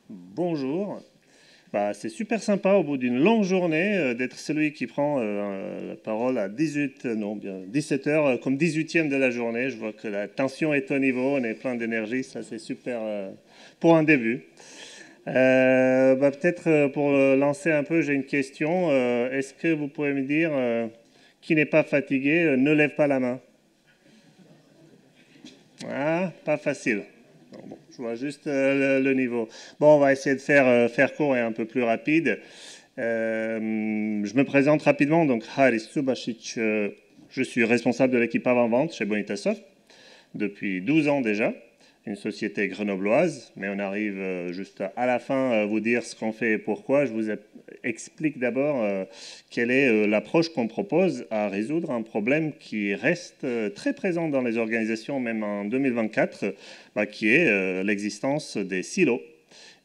Bonjour. C'est super sympa au bout d'une longue journée d'être celui qui prend la parole à 18, non, bien 17 heures comme 18e de la journée. Je vois que la tension est au niveau, on est plein d'énergie, ça c'est super pour un début. Peut-être pour lancer un peu, j'ai une question. Est-ce que vous pouvez me dire qui n'est pas fatigué ne lève pas la main? Ah, pas facile. Bon, je vois juste le niveau. Bon, on va essayer de faire court et un peu plus rapide. Je me présente rapidement. Donc, Haris Subasic, je suis responsable de l'équipe avant-vente chez Bonitasoft depuis 12 ans déjà, une société grenobloise, mais on arrive juste à la fin à vous dire ce qu'on fait et pourquoi. Je vous explique d'abord quelle est l'approche qu'on propose à résoudre un problème qui reste très présent dans les organisations, même en 2024, qui est l'existence des silos.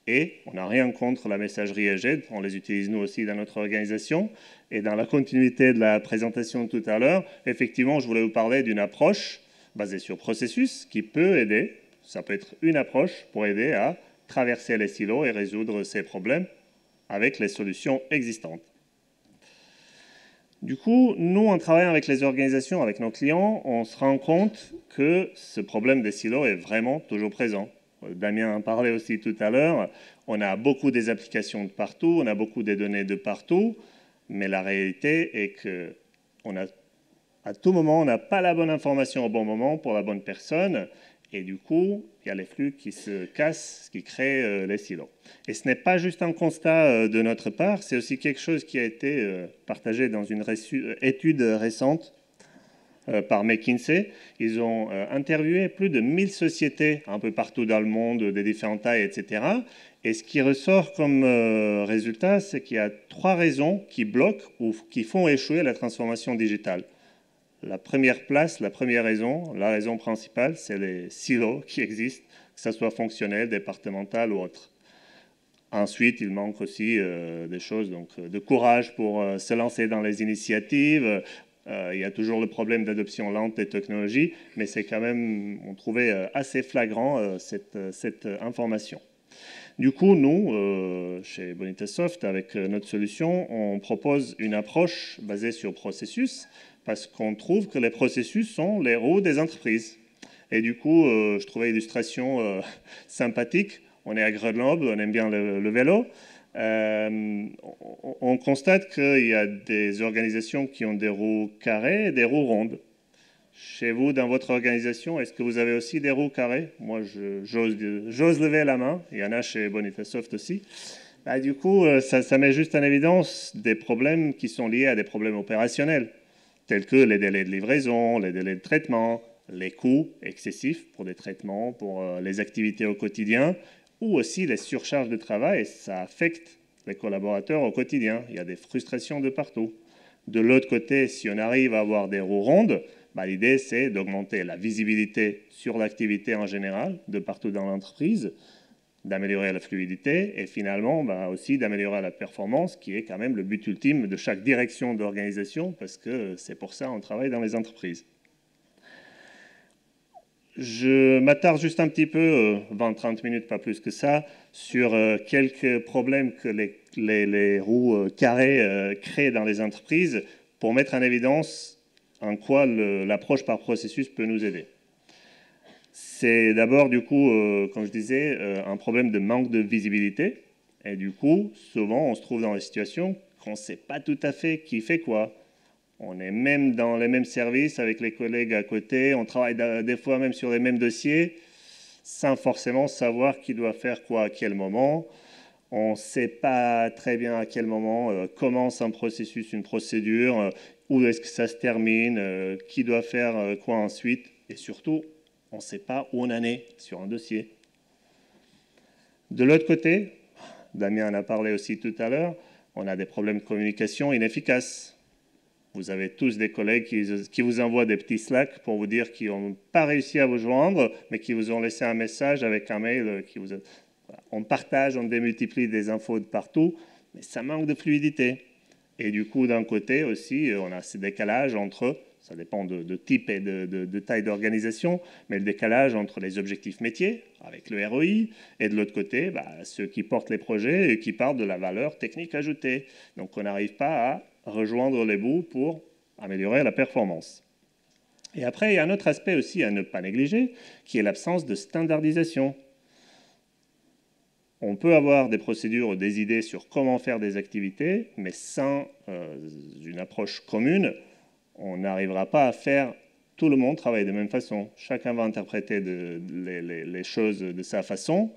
Et on n'a rien contre la messagerie EGED, on les utilise nous aussi dans notre organisation. Et dans la continuité de la présentation de tout à l'heure, effectivement, je voulais vous parler d'une approche basée sur processus qui peut aider, ça peut être une approche pour aider à traverser les silos et résoudre ces problèmes avec les solutions existantes. Du coup, nous, en travaillant avec les organisations, avec nos clients, on se rend compte que ce problème des silos est vraiment toujours présent. Damien en parlait aussi tout à l'heure. On a beaucoup des applications de partout, on a beaucoup des données de partout, mais la réalité est que à tout moment, on n'a pas la bonne information au bon moment pour la bonne personne. Et du coup, il y a les flux qui se cassent, ce qui crée les silos. Et ce n'est pas juste un constat de notre part, c'est aussi quelque chose qui a été partagé dans une étude récente par McKinsey. Ils ont interviewé plus de 1000 sociétés un peu partout dans le monde, des différentes tailles, etc. Et ce qui ressort comme résultat, c'est qu'il y a 3 raisons qui bloquent ou qui font échouer la transformation digitale. La première place, la première raison, la raison principale, c'est les silos qui existent, que ce soit fonctionnel, départemental ou autre. Ensuite, il manque aussi des choses, donc de courage pour se lancer dans les initiatives. Il y a toujours le problème d'adoption lente des technologies, mais c'est quand même, on trouvait assez flagrant cette information. Du coup, nous, chez Bonitasoft, avec notre solution, on propose une approche basée sur processus, parce qu'on trouve que les processus sont les roues des entreprises. Et du coup, je trouvais l'illustration sympathique. On est à Grenoble, on aime bien le vélo. On constate qu'il y a des organisations qui ont des roues carrées et des roues rondes. Chez vous, dans votre organisation, est-ce que vous avez aussi des roues carrées? Moi, j'ose lever la main. Il y en a chez Bonitasoft aussi. Du coup, ça met juste en évidence des problèmes qui sont liés à des problèmes opérationnels, tels que les délais de livraison, les délais de traitement, les coûts excessifs pour des traitements, pour les activités au quotidien, ou aussi les surcharges de travail. Et ça affecte les collaborateurs au quotidien. Il y a des frustrations de partout. De l'autre côté, si on arrive à avoir des roues rondes, l'idée, c'est d'augmenter la visibilité sur l'activité en général, de partout dans l'entreprise, d'améliorer la fluidité et finalement aussi d'améliorer la performance, qui est quand même le but ultime de chaque direction d'organisation, parce que c'est pour ça qu'on travaille dans les entreprises. Je m'attarde juste un petit peu, 20-30 minutes, pas plus que ça, sur quelques problèmes que les roues carrées créent dans les entreprises pour mettre en évidence en quoi l'approche par processus peut nous aider. C'est d'abord, du coup, comme je disais, un problème de manque de visibilité. Et du coup, souvent, on se trouve dans la situation qu'on ne sait pas tout à fait qui fait quoi. On est même dans les mêmes services avec les collègues à côté. On travaille des fois même sur les mêmes dossiers sans forcément savoir qui doit faire quoi à quel moment. On ne sait pas très bien à quel moment commence un processus, une procédure, où est-ce que ça se termine, qui doit faire quoi ensuite. Et surtout, on ne sait pas où on en est sur un dossier. De l'autre côté, Damien en a parlé aussi tout à l'heure, on a des problèmes de communication inefficaces. Vous avez tous des collègues qui vous envoient des petits Slack pour vous dire qu'ils n'ont pas réussi à vous joindre, mais qui vous ont laissé un message avec un mail qui vous a... On partage, on démultiplie des infos de partout, mais ça manque de fluidité. Et du coup, d'un côté aussi, on a ce décalage entre ça dépend de type et de taille d'organisation, mais le décalage entre les objectifs métiers, avec le ROI, et de l'autre côté, ceux qui portent les projets et qui parlent de la valeur technique ajoutée. Donc on n'arrive pas à rejoindre les bouts pour améliorer la performance. Et après, il y a un autre aspect aussi à ne pas négliger, qui est l'absence de standardisation. On peut avoir des procédures ou des idées sur comment faire des activités, mais sans une approche commune, on n'arrivera pas à faire tout le monde travailler de la même façon. Chacun va interpréter les choses de sa façon,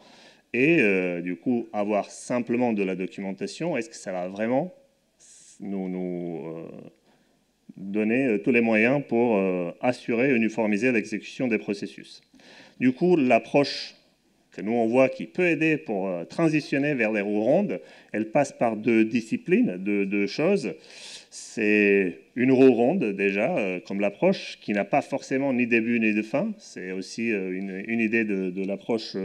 et du coup, avoir simplement de la documentation, est-ce que ça va vraiment nous donner tous les moyens pour assurer et uniformiser l'exécution des processus? Du coup, l'approche que nous on voit qui peut aider pour transitionner vers les roues rondes, elle passe par deux disciplines, deux choses. C'est une roue ronde déjà, comme l'approche, qui n'a pas forcément ni début ni de fin. C'est aussi une idée de l'approche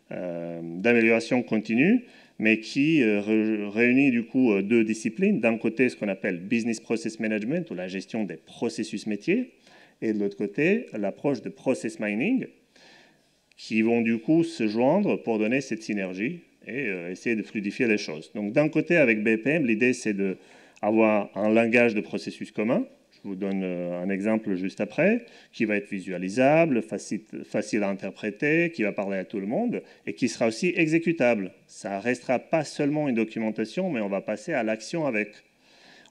d'amélioration continue, mais qui réunit du coup deux disciplines. D'un côté, ce qu'on appelle Business Process Management, ou la gestion des processus métiers, et de l'autre côté, l'approche de Process Mining, qui vont du coup se joindre pour donner cette synergie et essayer de fluidifier les choses. Donc d'un côté, avec BPM, l'idée c'est d'avoir un langage de processus commun. Je vous donne un exemple juste après, qui va être visualisable, facile à interpréter, qui va parler à tout le monde et qui sera aussi exécutable. Ça ne restera pas seulement une documentation, mais on va passer à l'action avec.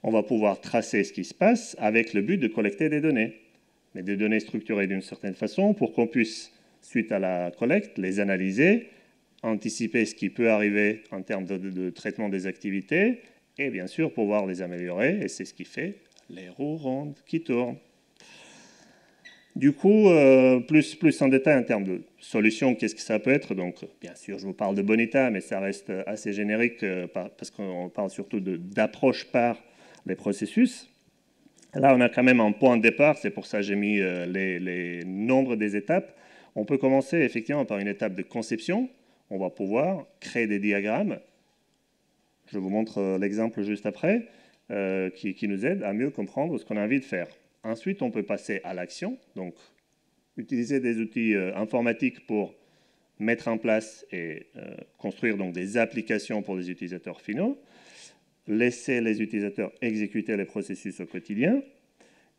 On va pouvoir tracer ce qui se passe avec le but de collecter des données, mais des données structurées d'une certaine façon pour qu'on puisse, suite à la collecte, les analyser, anticiper ce qui peut arriver en termes de traitement des activités et bien sûr pouvoir les améliorer. Et c'est ce qui fait les roues rondes qui tournent. Du coup, plus en détail en termes de solutions, qu'est-ce que ça peut être? Donc, bien sûr, je vous parle de Bonita, mais ça reste assez générique parce qu'on parle surtout d'approche par les processus. Là, on a quand même un point de départ, c'est pour ça que j'ai mis les nombres des étapes. On peut commencer effectivement par une étape de conception. On va pouvoir créer des diagrammes. Je vous montre l'exemple juste après, qui nous aide à mieux comprendre ce qu'on a envie de faire. Ensuite, on peut passer à l'action, donc utiliser des outils informatiques pour mettre en place et construire donc des applications pour les utilisateurs finaux, laisser les utilisateurs exécuter les processus au quotidien,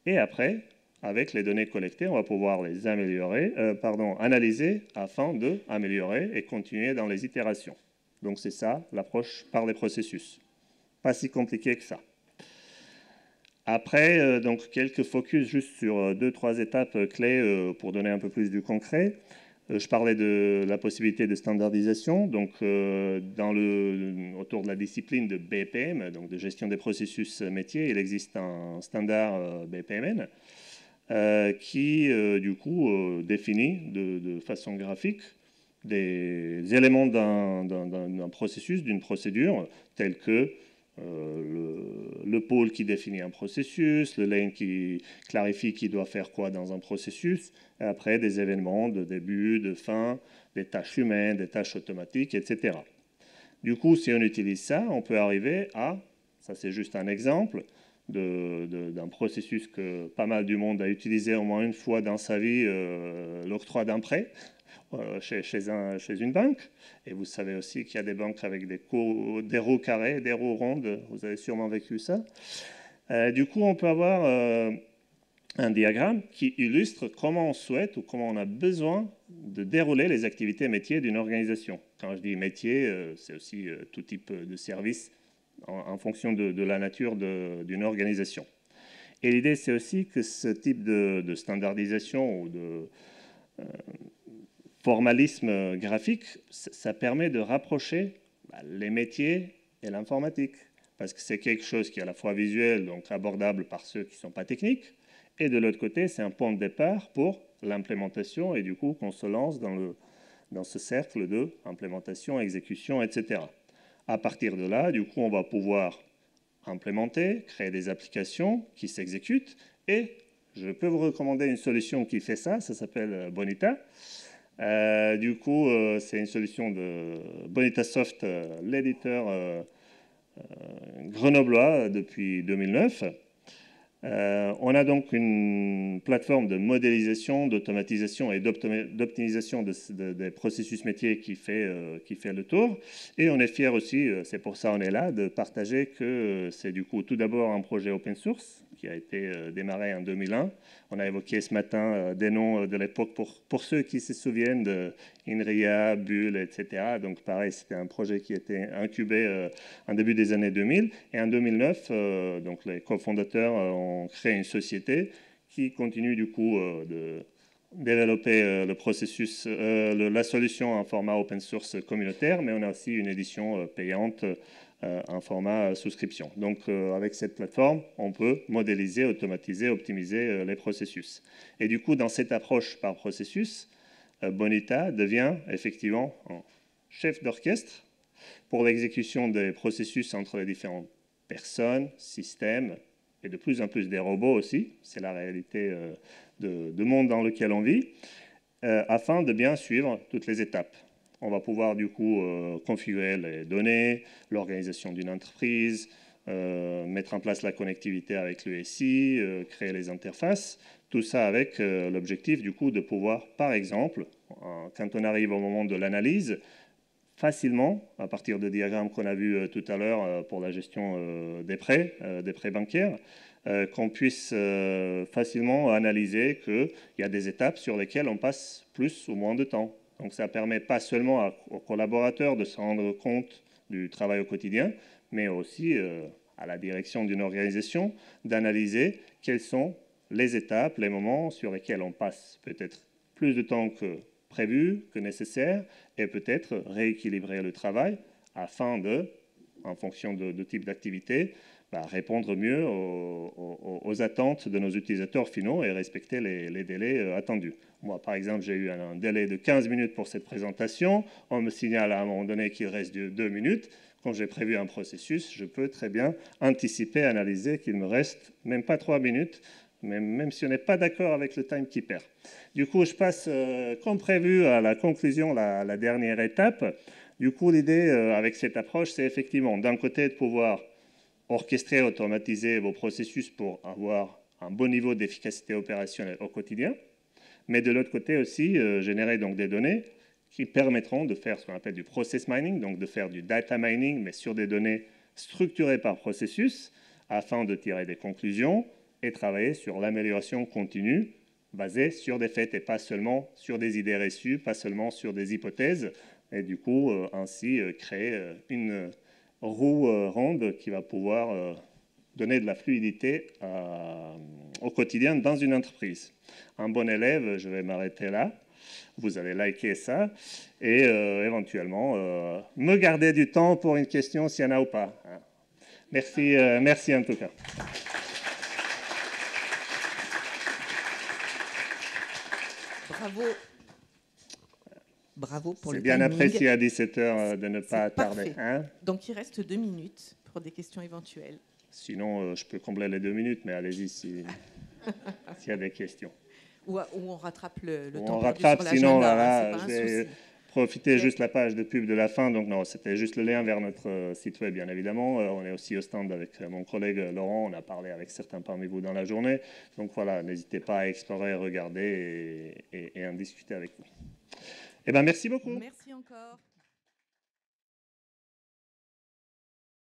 et après, avec les données collectées, on va pouvoir les analyser afin d'améliorer et continuer dans les itérations. Donc c'est ça, l'approche par les processus. Pas si compliqué que ça. Après, donc quelques focus juste sur 2-3 étapes clés pour donner un peu plus du concret. Je parlais de la possibilité de standardisation, donc autour de la discipline de BPM, donc de gestion des processus métiers, il existe un standard BPMN qui, du coup, définit de façon graphique des éléments d'un processus, d'une procédure, tels que le pôle qui définit un processus, le lane qui clarifie qui doit faire quoi dans un processus, et après des événements de début, de fin, des tâches humaines, des tâches automatiques, etc. Du coup, si on utilise ça, on peut arriver à, ça c'est juste un exemple, d'un processus que pas mal du monde a utilisé au moins une fois dans sa vie, l'octroi d'un prêt chez une banque. Et vous savez aussi qu'il y a des banques avec des roues carrées, des roues rondes. Vous avez sûrement vécu ça. Du coup, on peut avoir un diagramme qui illustre comment on souhaite ou comment on a besoin de dérouler les activités métiers d'une organisation. Quand je dis métier, c'est aussi tout type de service en fonction de la nature d'une organisation. Et l'idée, c'est aussi que ce type de standardisation ou de formalisme graphique, ça permet de rapprocher les métiers et l'informatique. Parce que c'est quelque chose qui est à la fois visuel, donc abordable par ceux qui ne sont pas techniques, et de l'autre côté, c'est un point de départ pour l'implémentation, et du coup, qu'on se lance dans ce cercle de implémentation, exécution, etc. À partir de là, du coup, on va pouvoir implémenter, créer des applications qui s'exécutent, et je peux vous recommander une solution qui fait ça, ça s'appelle Bonita. Du coup, c'est une solution de Bonitasoft, l'éditeur grenoblois depuis 2009. On a donc une plateforme de modélisation, d'automatisation et d'optimisation des processus métiers qui fait le tour. Et on est fiers aussi, c'est pour ça on est là, de partager que c'est du coup tout d'abord un projet open source qui a été démarré en 2001. On a évoqué ce matin des noms de l'époque pour ceux qui se souviennent de INRIA, Bull, etc. Donc pareil, c'était un projet qui était incubé en début des années 2000. Et en 2009, donc les cofondateurs ont créé une société qui continue du coup de développer le processus, la solution en format open source communautaire, mais on a aussi une édition payante en format souscription. Donc avec cette plateforme, on peut modéliser, automatiser, optimiser les processus. Et du coup, dans cette approche par processus, Bonita devient effectivement un chef d'orchestre pour l'exécution des processus entre les différentes personnes, systèmes, et de plus en plus des robots aussi, c'est la réalité du monde dans lequel on vit, afin de bien suivre toutes les étapes. On va pouvoir du coup configurer les données, l'organisation d'une entreprise, mettre en place la connectivité avec le SI, créer les interfaces, tout ça avec l'objectif du coup de pouvoir, par exemple, quand on arrive au moment de l'analyse, facilement, à partir de diagrammes qu'on a vus tout à l'heure pour la gestion des prêts bancaires, qu'on puisse facilement analyser qu'il y a des étapes sur lesquelles on passe plus ou moins de temps. Donc ça permet pas seulement aux collaborateurs de se rendre compte du travail au quotidien, mais aussi à la direction d'une organisation d'analyser quelles sont les étapes, les moments sur lesquels on passe peut-être plus de temps que prévu, que nécessaire, et peut-être rééquilibrer le travail afin de, en fonction de type d'activité, répondre mieux aux attentes de nos utilisateurs finaux et respecter les délais attendus. Moi, par exemple, j'ai eu un délai de 15 minutes pour cette présentation. On me signale à un moment donné qu'il reste 2 minutes. Quand j'ai prévu un processus, je peux très bien anticiper, analyser qu'il me reste même pas 3 minutes, même si on n'est pas d'accord avec le timekeeper. Du coup, je passe, comme prévu, à la conclusion, la dernière étape. Du coup, l'idée avec cette approche, c'est effectivement, d'un côté, de pouvoir orchestrer, automatiser vos processus pour avoir un bon niveau d'efficacité opérationnelle au quotidien, mais de l'autre côté aussi, générer donc des données qui permettront de faire ce qu'on appelle du process mining, donc de faire du data mining, mais sur des données structurées par processus, afin de tirer des conclusions et travailler sur l'amélioration continue basée sur des faits et pas seulement sur des idées reçues, pas seulement sur des hypothèses, et du coup, ainsi créer une roue ronde qui va pouvoir donner de la fluidité au quotidien dans une entreprise. Un bon élève, je vais m'arrêter là. Vous allez liker ça et éventuellement me garder du temps pour une question s'il y en a ou pas. Merci, merci en tout cas. Bravo. Bravo pour le timing. C'est bien apprécié à 17h de ne pas tarder. Hein? Donc il reste 2 minutes pour des questions éventuelles. Sinon, je peux combler les 2 minutes, mais allez-y s'il y a des questions. Ou on rattrape le temps on rattrape, sur sinon, l'agenda, je vais profiter juste la page de pub de la fin. Donc non, c'était juste le lien vers notre site web, bien évidemment. On est aussi au stand avec mon collègue Laurent. On a parlé avec certains parmi vous dans la journée. Donc voilà, n'hésitez pas à explorer, regarder et en discuter avec vous. Eh bien, merci beaucoup. Merci encore.